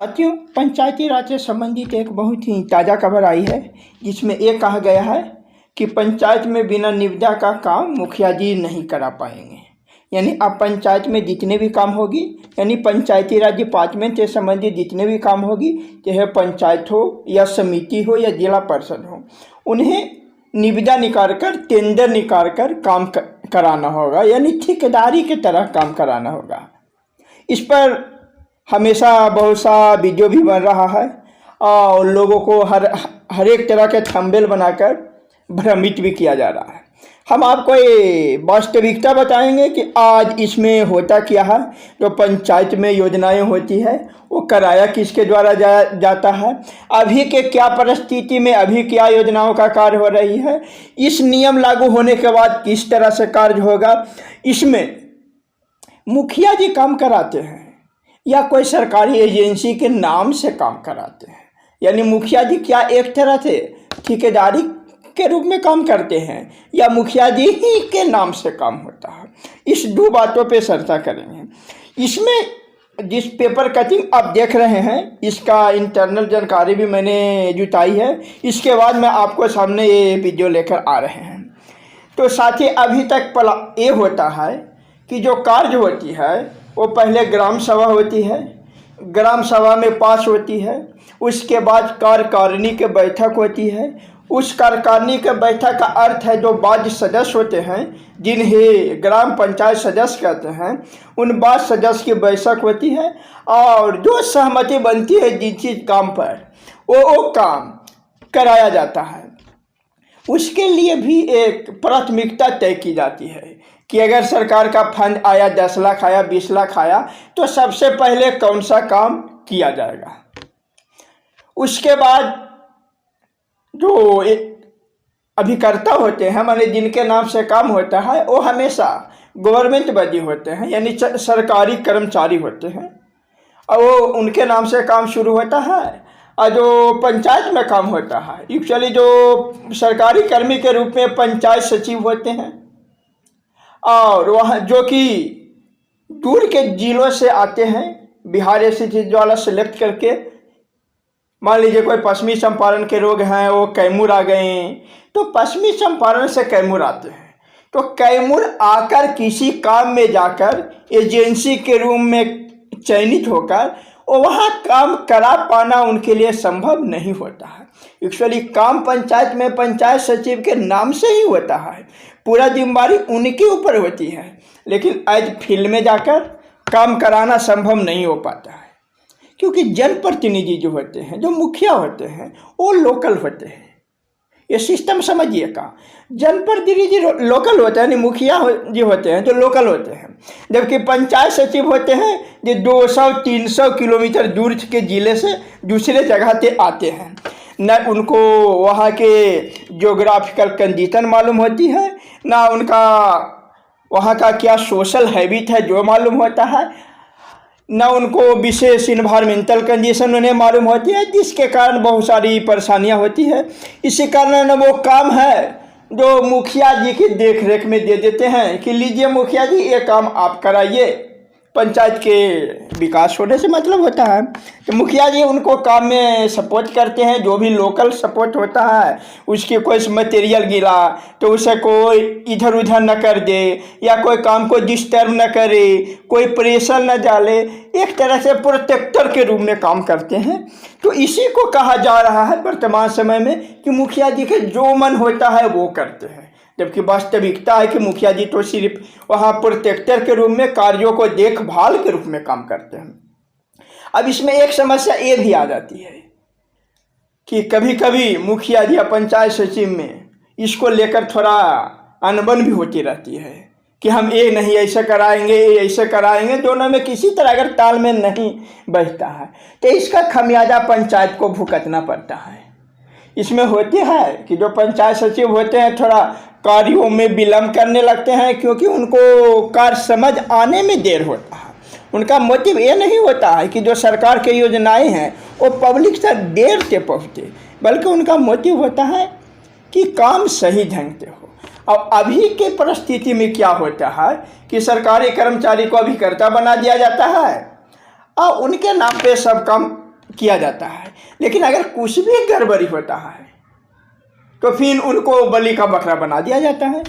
साथियों, पंचायती राज से संबंधित एक बहुत ही ताज़ा खबर आई है जिसमें ये कहा गया है कि पंचायत में बिना निविदा का काम मुखिया जी नहीं करा पाएंगे। यानी अब पंचायत में जितने भी काम होगी, यानी पंचायती राज डिपार्टमेंट से संबंधित जितने भी काम होगी, चाहे पंचायत हो या समिति हो या जिला परिषद हो, उन्हें निविदा निकाल कर, टेंडर निकाल कर काम कराना होगा, यानी ठेकेदारी की तरह काम कराना होगा। इस पर हमेशा बहुत सा वीडियो भी बन रहा है और लोगों को हर एक तरह के थंबनेल बनाकर भ्रमित भी किया जा रहा है। हम आपको ये वास्तविकता बताएंगे कि आज इसमें होता क्या है। जो पंचायत में योजनाएं होती है वो कराया किसके द्वारा जाता है, अभी के क्या परिस्थिति में अभी क्या योजनाओं का कार्य हो रही है, इस नियम लागू होने के बाद किस तरह से कार्य होगा, इसमें मुखिया जी काम कराते हैं या कोई सरकारी एजेंसी के नाम से काम कराते हैं। यानी मुखिया जी क्या एक तरह से ठेकेदारी के रूप में काम करते हैं या मुखिया जी ही के नाम से काम होता है। इस दो बातों पे चर्चा करेंगे। इसमें जिस पेपर कटिंग आप देख रहे हैं, इसका इंटरनल जानकारी भी मैंने जुटाई है। इसके बाद मैं आपको सामने ये वीडियो लेकर आ रहे हैं। तो साथ ही अभी तक ये होता है कि जो कार्य होती है वो पहले ग्राम सभा होती है, ग्राम सभा में पास होती है, उसके बाद कार्यकारिणी की बैठक होती है। उस कार्यकारिणी के बैठक का अर्थ है जो वार्ड सदस्य होते हैं, जिन्हें ग्राम पंचायत सदस्य कहते हैं, उन वार्ड सदस्य की बैठक होती है और जो सहमति बनती है जिस चीज काम पर वो काम कराया जाता है। उसके लिए भी एक प्राथमिकता तय की जाती है कि अगर सरकार का फंड आया, 10 लाख आया, 20 लाख आया, तो सबसे पहले कौन सा काम किया जाएगा। उसके बाद जो अभिकर्ता होते हैं, माने जिनके नाम से काम होता है, वो हमेशा गवर्नमेंट बॉडी होते हैं, यानी सरकारी कर्मचारी होते हैं और वो उनके नाम से काम शुरू होता है। और जो पंचायत में काम होता है, एक्चुअली जो सरकारी कर्मी के रूप में पंचायत सचिव होते हैं और वह जो कि दूर के जिलों से आते हैं, बिहार एसएससी द्वारा सेलेक्ट करके। मान लीजिए कोई पश्चिमी चंपारण के लोग हैं, वो कैमूर आ गए, तो पश्चिमी चंपारण से कैमूर आते हैं, तो कैमूर आकर किसी काम में जाकर एजेंसी के रूप में चयनित होकर और वहाँ काम करा पाना उनके लिए संभव नहीं होता है। एक्चुअली काम पंचायत में पंचायत सचिव के नाम से ही होता है, पूरा जिम्मेदारी उनके ऊपर होती है, लेकिन आज फील्ड में जाकर काम कराना संभव नहीं हो पाता है, क्योंकि जनप्रतिनिधि जो होते हैं, जो मुखिया होते हैं, वो लोकल होते हैं। ये सिस्टम समझिएगा, जनप्रतिनिधि लोकल होते हैं, मुखिया जी होते हैं जो लोकल होते हैं, जबकि पंचायत सचिव होते हैं जो 200-300 किलोमीटर दूर के ज़िले से दूसरे जगह से आते हैं। न उनको वहाँ के ज्योग्राफिकल कंडीशन मालूम होती है, ना उनका वहाँ का क्या सोशल हैबिट है जो मालूम होता है, न उनको विशेष इन्वायरमेंटल कंडीशन उन्हें मालूम होती है, जिसके कारण बहुत सारी परेशानियां होती है। इसी कारण वो काम है जो मुखिया जी की देखरेख में दे देते हैं कि लीजिए मुखिया जी ये काम आप कराइए। पंचायत के विकास होने से मतलब होता है तो मुखिया जी उनको काम में सपोर्ट करते हैं। जो भी लोकल सपोर्ट होता है, उसके कोई मटेरियल गिरा तो उसे कोई इधर उधर न कर दे या कोई काम को डिस्टर्ब न करे, कोई प्रेशर न डाले, एक तरह से प्रोटेक्टर के रूप में काम करते हैं। तो इसी को कहा जा रहा है वर्तमान समय में कि मुखिया जी के जो मन होता है वो करते हैं, जबकि वास्तविकता है कि मुखिया जी तो सिर्फ वहाँ प्रोटेक्टर के रूप में, कार्यों को देखभाल के रूप में काम करते हैं। अब इसमें एक समस्या ये भी आ जाती है कि कभी कभी मुखिया जी या पंचायत सचिव में इसको लेकर थोड़ा अनबन भी होती रहती है कि हम ये नहीं ऐसे कराएंगे, ये ऐसे कराएंगे, दोनों में किसी तरह अगर तालमेल नहीं बैठता है तो इसका खमियाजा पंचायत को भुगतना पड़ता है। इसमें होती है कि जो पंचायत सचिव होते हैं थोड़ा कार्यों में विलम्ब करने लगते हैं, क्योंकि उनको कार्य समझ आने में देर होता है। उनका मोटिव ये नहीं होता है कि जो सरकार की योजनाएं हैं वो पब्लिक तक देर से पहुँचे, बल्कि उनका मोटिव होता है कि काम सही ढंग से हो। और अभी के परिस्थिति में क्या होता है कि सरकारी कर्मचारी को अभिकर्ता बना दिया जाता है और उनके नाम पे सब काम किया जाता है। लेकिन अगर कुछ भी गड़बड़ी होता है तो फिर उनको बलि का बकरा बना दिया जाता है,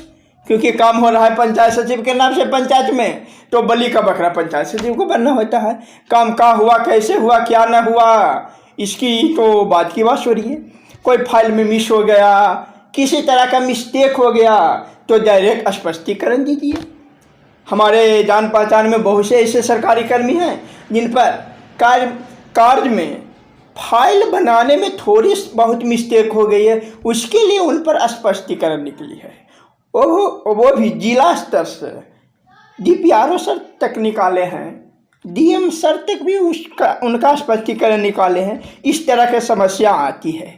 क्योंकि काम हो रहा है पंचायत सचिव के नाम से पंचायत में, तो बलि का बकरा पंचायत सचिव को बनना होता है। काम का हुआ, कैसे हुआ, क्या न हुआ, इसकी तो बात की बात हो रही है। कोई फाइल में मिस हो गया, किसी तरह का मिस्टेक हो गया तो डायरेक्ट स्पष्टीकरण दीजिए। हमारे जान पहचान में बहुत से ऐसे सरकारी कर्मी हैं जिन पर कार्य में फाइल बनाने में थोड़ी बहुत मिस्टेक हो गई है, उसके लिए उन पर स्पष्टीकरण निकली है। वो भी जिला स्तर से DPRO सर तक निकाले हैं, DM सर तक भी उनका स्पष्टीकरण निकाले हैं। इस तरह की समस्या आती है।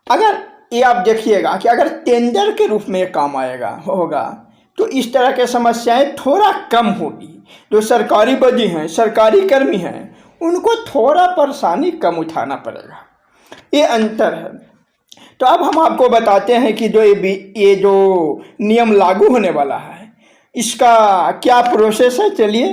अगर ये आप देखिएगा कि अगर टेंडर के रूप में काम होगा तो इस तरह की समस्याएं थोड़ा कम होगी। जो सरकारी बदी हैं, सरकारी कर्मी हैं, उनको थोड़ा परेशानी कम उठाना पड़ेगा, ये अंतर है। तो अब हम आपको बताते हैं कि ये जो नियम लागू होने वाला है इसका क्या प्रोसेस है। चलिए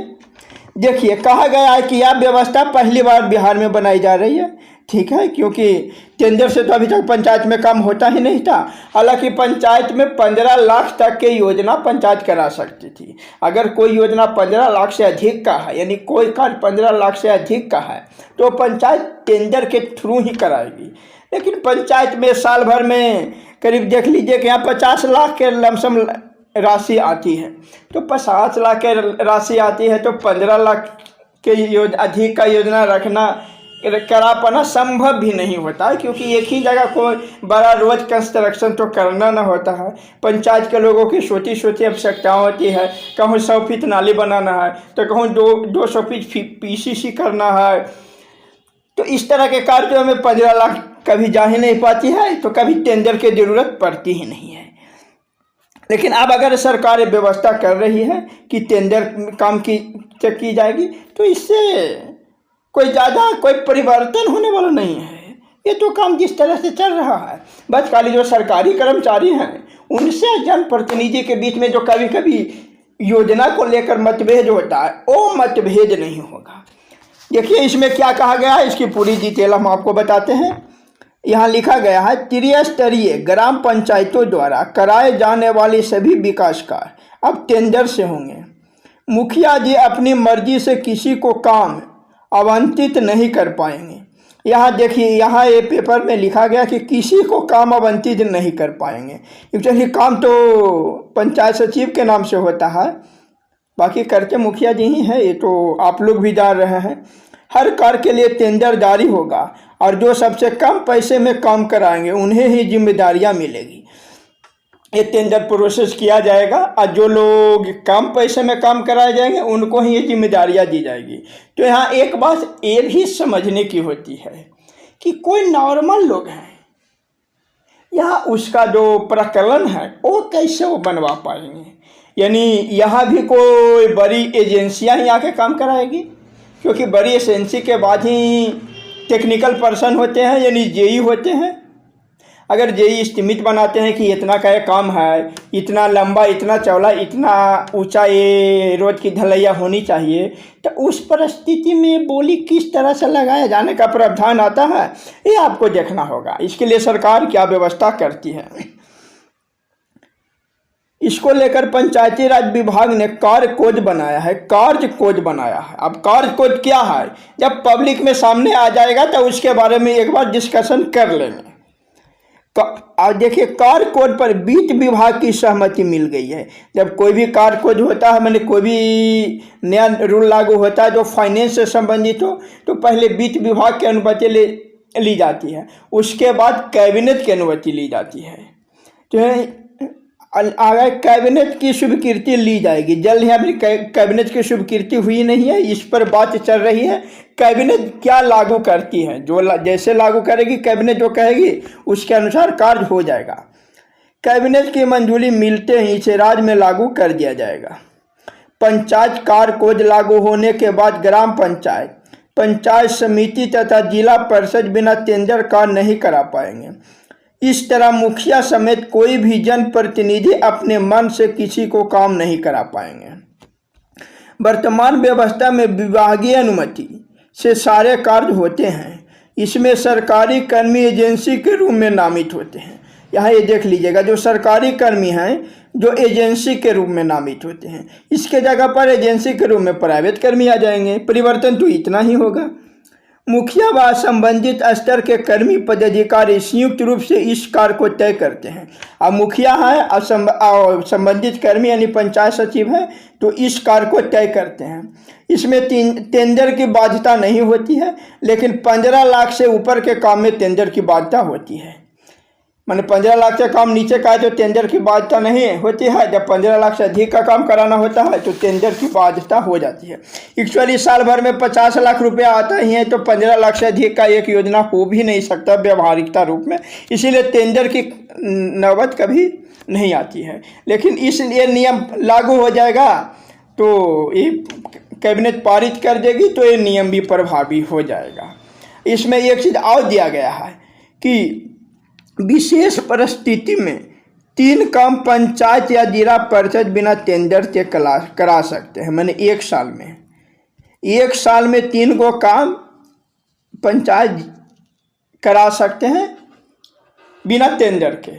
देखिए, कहा गया है कि यह व्यवस्था पहली बार बिहार में बनाई जा रही है, ठीक है, क्योंकि टेंडर से तो अभी तक पंचायत में काम होता ही नहीं था। हालांकि पंचायत में 15 लाख तक की योजना पंचायत करा सकती थी। अगर कोई योजना 15 लाख से अधिक का है, यानी कोई कार्य 15 लाख से अधिक का है, तो पंचायत टेंडर के थ्रू ही कराएगी। लेकिन पंचायत में साल भर में करीब देख लीजिए कि यहाँ 50 लाख के लमसम राशि आती है, तो 50 लाख के राशि आती है, तो 15 लाख के अधिक का योजना करा पाना संभव भी नहीं होता है, क्योंकि एक ही जगह कोई बड़ा रोज कंस्ट्रक्शन तो करना ना होता है। पंचायत के लोगों की छोटी छोटी आवश्यकताएं होती है। कहूँ 100 फीट नाली बनाना है, तो कहूँ 200 फीट PCC करना है। तो इस तरह के कार्यों में 15 लाख कभी जा ही नहीं पाती है, तो कभी टेंडर की ज़रूरत पड़ती ही नहीं है। लेकिन अब अगर सरकार व्यवस्था कर रही है कि टेंडर काम की जाएगी, तो इससे कोई परिवर्तन होने वाला नहीं है। ये तो काम जिस तरह से चल रहा है, बस खाली जो सरकारी कर्मचारी हैं उनसे जनप्रतिनिधि के बीच में जो कभी कभी योजना को लेकर मतभेद होता है, वो मतभेद नहीं होगा। देखिए इसमें क्या कहा गया है, इसकी पूरी डिटेल हम आपको बताते हैं। यहाँ लिखा गया है, त्रिस्तरीय ग्राम पंचायतों द्वारा कराए जाने वाले सभी विकास कार्य अब टेंडर से होंगे। मुखिया जी अपनी मर्जी से किसी को काम आवंटित नहीं कर पाएंगे। यहाँ देखिए, यहाँ ये पेपर में लिखा गया कि किसी को काम आवंटित नहीं कर पाएंगे। एक्चुअली काम तो पंचायत सचिव के नाम से होता है, बाकी करते मुखिया जी ही हैं, ये तो आप लोग भी जान रहे हैं। हर कार्य के लिए टेंडर जारी होगा और जो सबसे कम पैसे में काम कराएंगे उन्हें ही जिम्मेदारियां मिलेगी। ये टेंडर प्रोसेस किया जाएगा और जो लोग कम पैसे में काम कराए जाएंगे उनको ही ये जिम्मेदारियां दी जाएगी। तो यहाँ एक बात ये भी समझने की होती है कि कोई नॉर्मल लोग हैं, यहाँ उसका जो प्रकलन है वो कैसे वो बनवा पाएंगे। यानी यहाँ भी कोई बड़ी एजेंसियाँ ही आके काम कराएगी, क्योंकि बड़ी एजेंसी के बाद ही टेक्निकल पर्सन होते हैं, यानी जेई होते हैं। अगर जेई एस्टिमेट बनाते हैं कि इतना का काम है, इतना लंबा, इतना चौड़ा, इतना ऊंचा ये रोड की ढलैया होनी चाहिए, तो उस परिस्थिति में बोली किस तरह से लगाया जाने का प्रावधान आता है, ये आपको देखना होगा। इसके लिए सरकार क्या व्यवस्था करती है, इसको लेकर पंचायती राज विभाग ने कार्य कोड बनाया है। अब कार्य कोड क्या है, जब पब्लिक में सामने आ जाएगा तो उसके बारे में एक बार डिस्कशन कर लेंगे। और देखिए, कार्य कोड पर वित्त विभाग की सहमति मिल गई है। जब कोई भी कार्य कोड होता है, मैंने कोई भी नया रूल लागू होता है जो फाइनेंस से संबंधित हो, तो पहले वित्त विभाग की अनुमति ली जाती है, उसके बाद कैबिनेट की अनुमति ली जाती है। तो आगे कैबिनेट की स्वीकृति ली जाएगी। जल्द ही अभी कैबिनेट की स्वीकृति हुई नहीं है, इस पर बात चल रही है। कैबिनेट क्या लागू करती है, जो जैसे लागू करेगी कैबिनेट जो कहेगी उसके अनुसार कार्य हो जाएगा। कैबिनेट की मंजूरी मिलते ही इसे राज्य में लागू कर दिया जाएगा। पंचायत कार्य कोड लागू होने के बाद ग्राम पंचायत, पंचायत समिति तथा जिला परिषद बिना टेंडर कार्य नहीं करा पाएंगे। इस तरह मुखिया समेत कोई भी जनप्रतिनिधि अपने मन से किसी को काम नहीं करा पाएंगे। वर्तमान व्यवस्था में विभागीय अनुमति से सारे कार्य होते हैं। इसमें सरकारी कर्मी एजेंसी के रूप में नामित होते हैं। यहाँ ये देख लीजिएगा, जो सरकारी कर्मी हैं जो एजेंसी के रूप में नामित होते हैं, इसके जगह पर एजेंसी के रूप में प्राइवेट कर्मी आ जाएंगे। परिवर्तन तो इतना ही होगा। मुखिया व संबंधित स्तर के कर्मी पदाधिकारी संयुक्त रूप से इस कार्य को तय करते हैं। अब मुखिया है और संबंधित कर्मी यानी पंचायत सचिव है, तो इस कार्य को तय करते हैं। इसमें टेंडर की बाध्यता नहीं होती है, लेकिन 15 लाख से ऊपर के काम में टेंडर की बाध्यता होती है। माने 15 लाख से काम नीचे का है तो टेंडर की बाध्यता नहीं होती है। जब 15 लाख से अधिक का काम कराना होता है तो टेंडर की बाध्यता हो जाती है। एक्चुअली साल भर में 50 लाख रुपया आता ही है, तो 15 लाख से अधिक का एक योजना हो भी नहीं सकता व्यवहारिकता रूप में, इसीलिए टेंडर की नौबत कभी नहीं आती है। लेकिन इसलिए नियम लागू हो जाएगा तो ये कैबिनेट पारित कर देगी तो ये नियम भी प्रभावी हो जाएगा। इसमें एक चीज़ और दिया गया है कि विशेष परिस्थिति में 3 काम पंचायत या जिला परिषद बिना टेंडर के करा सकते हैं। मैंने एक साल में 3 को काम पंचायत करा सकते हैं बिना टेंडर के।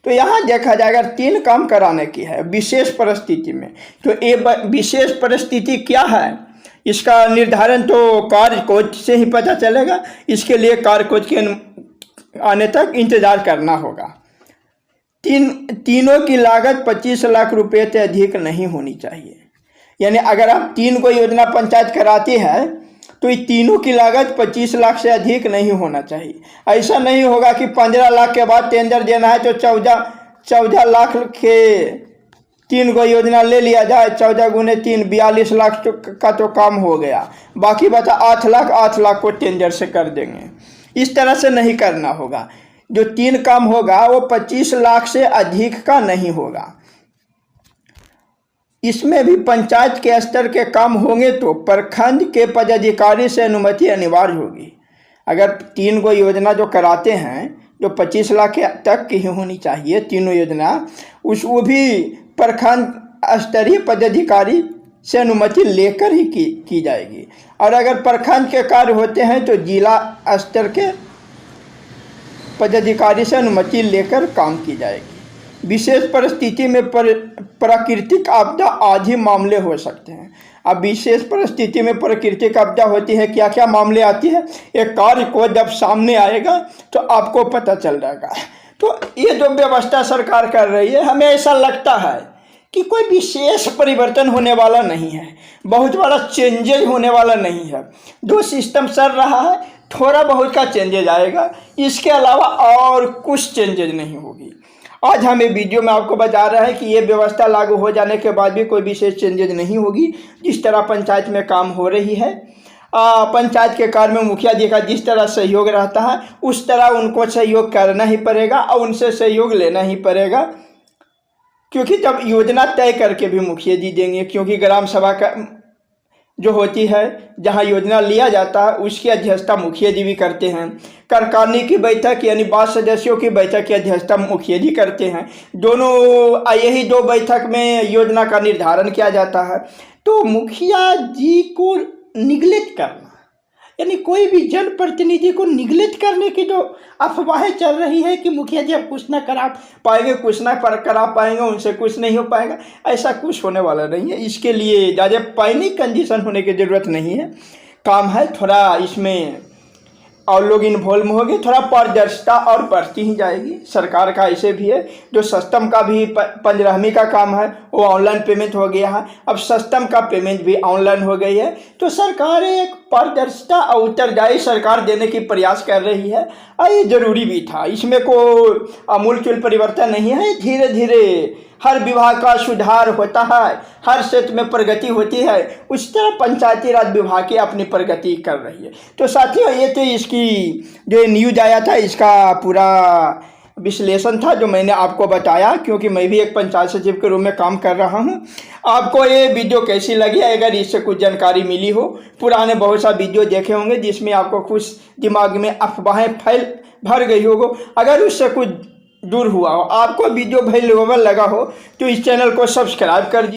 तो यहाँ देखा जाएगा 3 काम कराने की है विशेष परिस्थिति में। तो ये विशेष परिस्थिति क्या है, इसका निर्धारण तो कार्य कोच से ही पता चलेगा। इसके लिए कार्य कोच के आने तक इंतजार करना होगा। तीनों की लागत 25 लाख रुपए से अधिक नहीं होनी चाहिए। यानी अगर आप 3 को योजना पंचायत कराती है तो ये तीनों की लागत 25 लाख से अधिक नहीं होना चाहिए। ऐसा नहीं होगा कि 15 लाख के बाद टेंडर देना है तो 14 लाख के 3 को योजना ले लिया जाए। 14 गुने 3 42 लाख का तो काम हो गया, बाकी बचा 8 लाख को टेंडर से कर देंगे। इस तरह से नहीं करना होगा। जो 3 काम होगा वो 25 लाख से अधिक का नहीं होगा। इसमें भी पंचायत के स्तर के काम होंगे तो प्रखंड के पदाधिकारी से अनुमति अनिवार्य होगी। अगर 3 को योजना जो कराते हैं जो 25 लाख तक की ही होनी चाहिए तीनों योजना, वो भी प्रखंड स्तरीय पदाधिकारी से अनुमति लेकर ही की जाएगी। और अगर प्रखंड के कार्य होते हैं तो जिला स्तर के पदाधिकारी से अनुमति लेकर काम की जाएगी। विशेष परिस्थिति में प्राकृतिक आपदा आदि मामले हो सकते हैं। अब विशेष परिस्थिति में प्राकृतिक आपदा होती है, क्या क्या मामले आती है, एक कार्य को जब सामने आएगा तो आपको पता चल जाएगा। तो ये जो व्यवस्था सरकार कर रही है, हमें ऐसा लगता है कि कोई विशेष परिवर्तन होने वाला नहीं है, बहुत बड़ा चेंजेज होने वाला नहीं है। जो सिस्टम चल रहा है थोड़ा बहुत का चेंजेज आएगा, इसके अलावा और कुछ चेंजेज नहीं होगी। आज हमें वीडियो में आपको बता रहा है कि ये व्यवस्था लागू हो जाने के बाद भी कोई विशेष चेंजेज नहीं होगी। जिस तरह पंचायत में काम हो रही है, पंचायत के कार्य में मुखिया जी का जिस तरह सहयोग रहता है उस तरह उनको सहयोग करना ही पड़ेगा और उनसे सहयोग लेना ही पड़ेगा। क्योंकि जब योजना तय करके भी मुखिया जी देंगे, क्योंकि ग्राम सभा का जो होती है जहां योजना लिया जाता है उसकी अध्यक्षता मुखिया जी भी करते हैं। कार्यकारिणी की बैठक यानी 5 सदस्यों की बैठक की अध्यक्षता मुखिया जी करते हैं। दोनों यही 2 बैठक में योजना का निर्धारण किया जाता है। तो मुखिया जी को निगलेक्ट करना यानी कोई भी जनप्रतिनिधि को निगलेक्ट करने की जो अफवाहें चल रही है कि मुखिया जी अब कुछ ना करा पाएंगे, कुछ ना करा पाएंगे, उनसे कुछ नहीं हो पाएगा, ऐसा कुछ होने वाला नहीं है। इसके लिए ज़्यादा पैनिक कंडीशन होने की ज़रूरत नहीं है। काम है थोड़ा इसमें और लोग इन्वॉल्व होंगे, थोड़ा पारदर्शिता और बढ़ती ही जाएगी। सरकार का ऐसे भी है, जो सिस्टम का भी 15वीं का काम है वो ऑनलाइन पेमेंट हो गया है, अब सिस्टम का पेमेंट भी ऑनलाइन हो गई है। तो सरकार एक पारदर्शिता और उत्तरदायी सरकार देने की प्रयास कर रही है और ये जरूरी भी था। इसमें कोई आमूलचूल परिवर्तन नहीं है। धीरे धीरे हर विभाग का सुधार होता है, हर क्षेत्र में प्रगति होती है, उस तरह पंचायती राज विभाग की अपनी प्रगति कर रही है। तो साथियों ये तो इसकी जो न्यूज आया था इसका पूरा विश्लेषण था जो मैंने आपको बताया, क्योंकि मैं भी एक पंचायत सचिव के रूप में काम कर रहा हूं। आपको ये वीडियो कैसी लगी, अगर इससे कुछ जानकारी मिली हो, पुराने बहुत सा वीडियो देखे होंगे जिसमें आपको कुछ दिमाग में अफवाहें भर गई होगी, अगर उससे कुछ दूर हुआ हो, आपको वीडियो वैल्यूएबल लगा हो तो इस चैनल को सब्सक्राइब कर दीजिए।